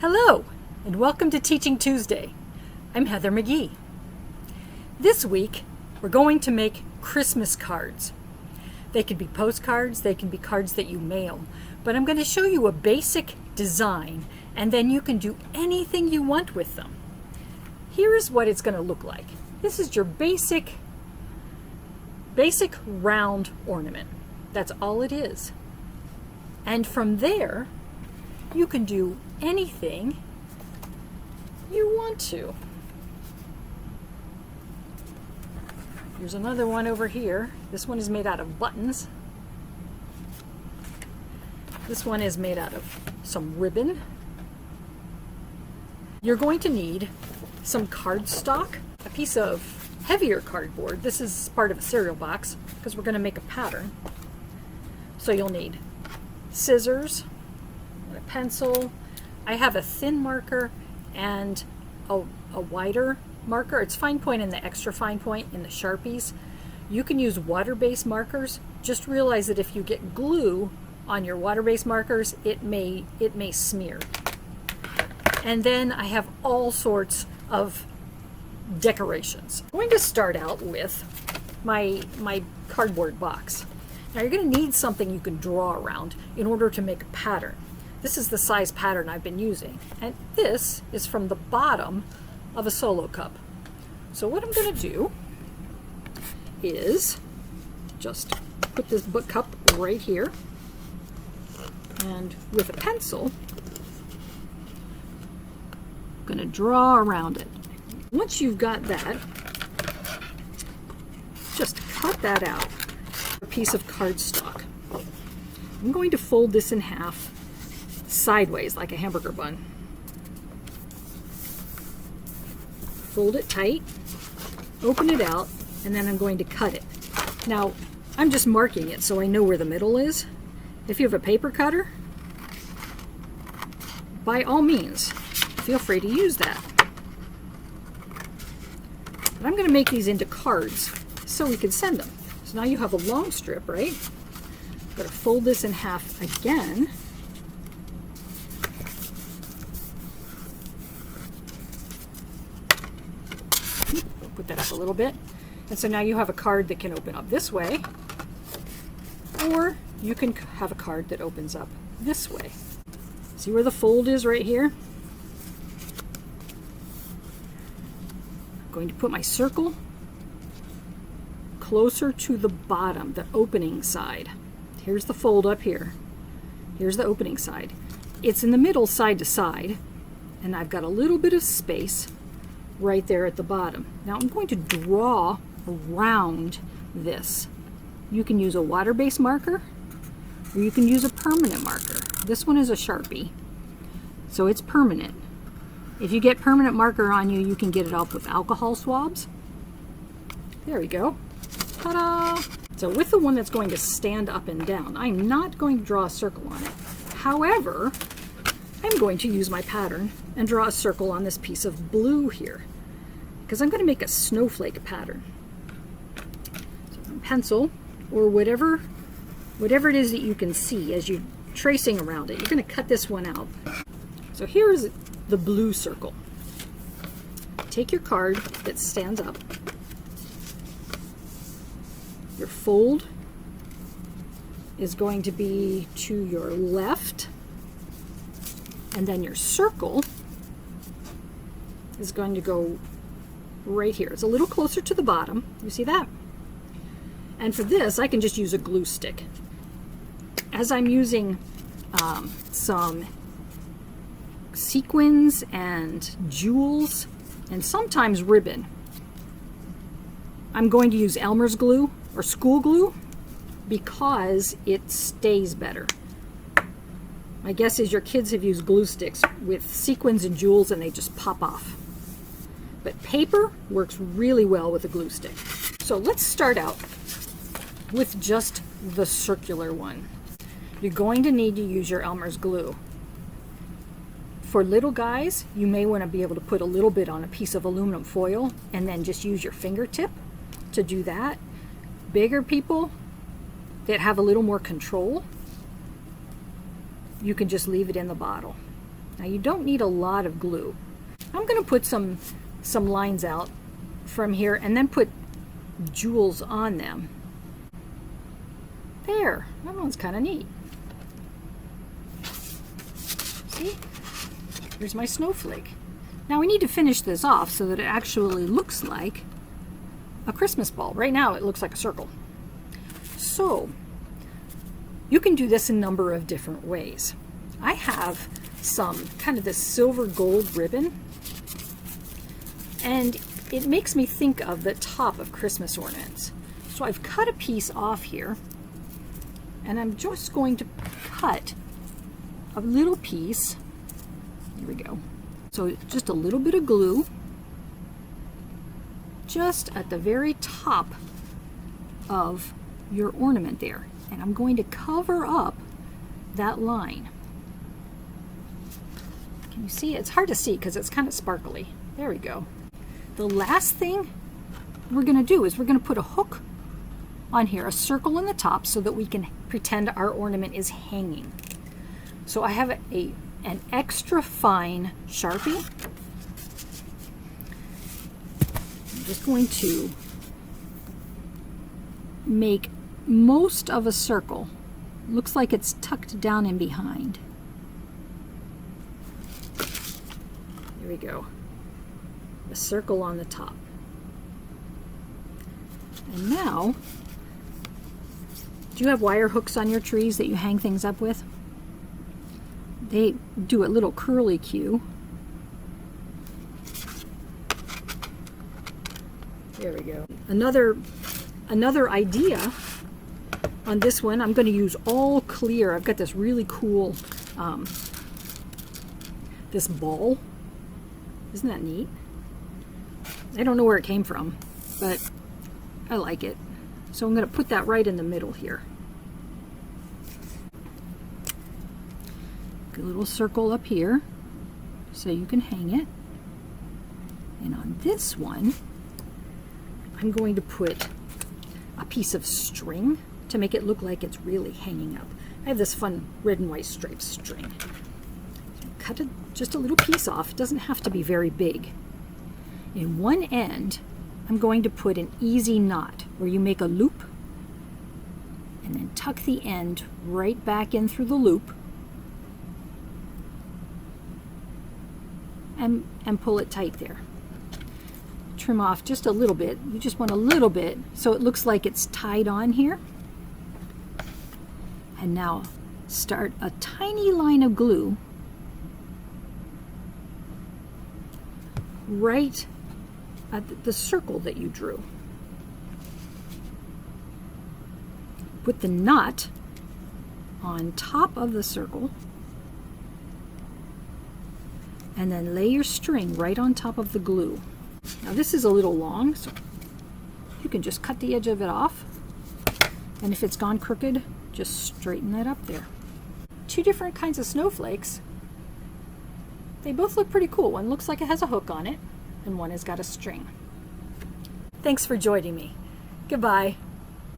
Hello, and welcome to Teaching Tuesday. I'm Heather McGee. This week, we're going to make Christmas cards. They can be postcards, they can be cards that you mail, but I'm going to show you a basic design, and then you can do anything you want with them. Here's what it's going to look like. This is your basic round ornament. That's all it is. And from there, you can do anything you want to. Here's another one over here. This one is made out of buttons. This one is made out of some ribbon. You're going to need some cardstock, a piece of heavier cardboard. This is part of a cereal box because we're going to make a pattern. So you'll need scissors, and a pencil. I have a thin marker and a wider marker. It's fine point and the extra fine point in the Sharpies. You can use water-based markers. Just realize that if you get glue on your water-based markers, it may smear. And then I have all sorts of decorations. I'm going to start out with my cardboard box. Now you're going to need something you can draw around in order to make a pattern. This is the size pattern I've been using, and this is from the bottom of a solo cup. So what I'm going to do is just put this book cup right here, and with a pencil, I'm going to draw around it. Once you've got that, just cut that out. A piece of cardstock. I'm going to fold this in half sideways like a hamburger bun. Fold it tight, open it out, and then I'm going to cut it. Now, I'm just marking it so I know where the middle is. If you have a paper cutter, by all means, feel free to use that. But I'm going to make these into cards so we can send them. So now you have a long strip, right? I'm going to fold this in half again. Put that up a little bit. And so now you have a card that can open up this way, or you can have a card that opens up this way. See where the fold is right here? I'm going to put my circle closer to the bottom, the opening side. Here's the fold up here. Here's the opening side. It's in the middle side to side, and I've got a little bit of space right there at the bottom. Now I'm going to draw around this. You can use a water-based marker, or you can use a permanent marker. This one is a Sharpie, so it's permanent. If you get permanent marker on you, you can get it off with alcohol swabs. There we go. Ta-da! So with the one that's going to stand up and down, I'm not going to draw a circle on it. However, I'm going to use my pattern and draw a circle on this piece of blue here, because I'm going to make a snowflake pattern. So pencil, or whatever it is that you can see as you're tracing around it, you're going to cut this one out. So here's the blue circle. Take your card that stands up. Your fold is going to be to your left, and then your circle is going to go right here. It's a little closer to the bottom. You see that? And for this, I can just use a glue stick. As I'm using some sequins and jewels and sometimes ribbon, I'm going to use Elmer's glue or school glue because it stays better. My guess is your kids have used glue sticks with sequins and jewels and they just pop off. But paper works really well with a glue stick. So let's start out with just the circular one. You're going to need to use your Elmer's glue. For little guys, you may want to be able to put a little bit on a piece of aluminum foil and then just use your fingertip to do that. Bigger people that have a little more control, you can just leave it in the bottle. Now you don't need a lot of glue. I'm going to put some lines out from here and then put jewels on them. There, that one's kind of neat. See? Here's my snowflake. Now we need to finish this off so that it actually looks like a Christmas ball. Right now it looks like a circle. So you can do this a number of different ways. I have some kind of this silver gold ribbon, and it makes me think of the top of Christmas ornaments. So I've cut a piece off here, and I'm just going to cut a little piece. Here we go. So just a little bit of glue just at the very top of your ornament there. And I'm going to cover up that line. Can you see? It's hard to see because it's kind of sparkly. There we go. The last thing we're going to do is we're going to put a hook on here, a circle in the top, so that we can pretend our ornament is hanging. So I have an extra fine Sharpie. I'm just going to make most of a circle. Looks like it's tucked down in behind. There we go. A circle on the top. And now, do you have wire hooks on your trees that you hang things up with? They do a little curly cue. There we go. Another idea on this one, I'm going to use all clear. I've got this really cool, this ball. Isn't that neat? I don't know where it came from, but I like it. So I'm going to put that right in the middle here. A little circle up here so you can hang it. And on this one, I'm going to put a piece of string to make it look like it's really hanging up. I have this fun red and white striped string. Cut just a little piece off. It doesn't have to be very big. In one end, I'm going to put an easy knot where you make a loop and then tuck the end right back in through the loop and pull it tight there. Trim off just a little bit. You just want a little bit so it looks like it's tied on here. And now start a tiny line of glue right at the circle that you drew. Put the knot on top of the circle and then lay your string right on top of the glue. Now this is a little long, so you can just cut the edge of it off, and if it's gone crooked, just straighten that up there. Two different kinds of snowflakes. They both look pretty cool. One looks like it has a hook on it, and one has got a string. Thanks for joining me. Goodbye.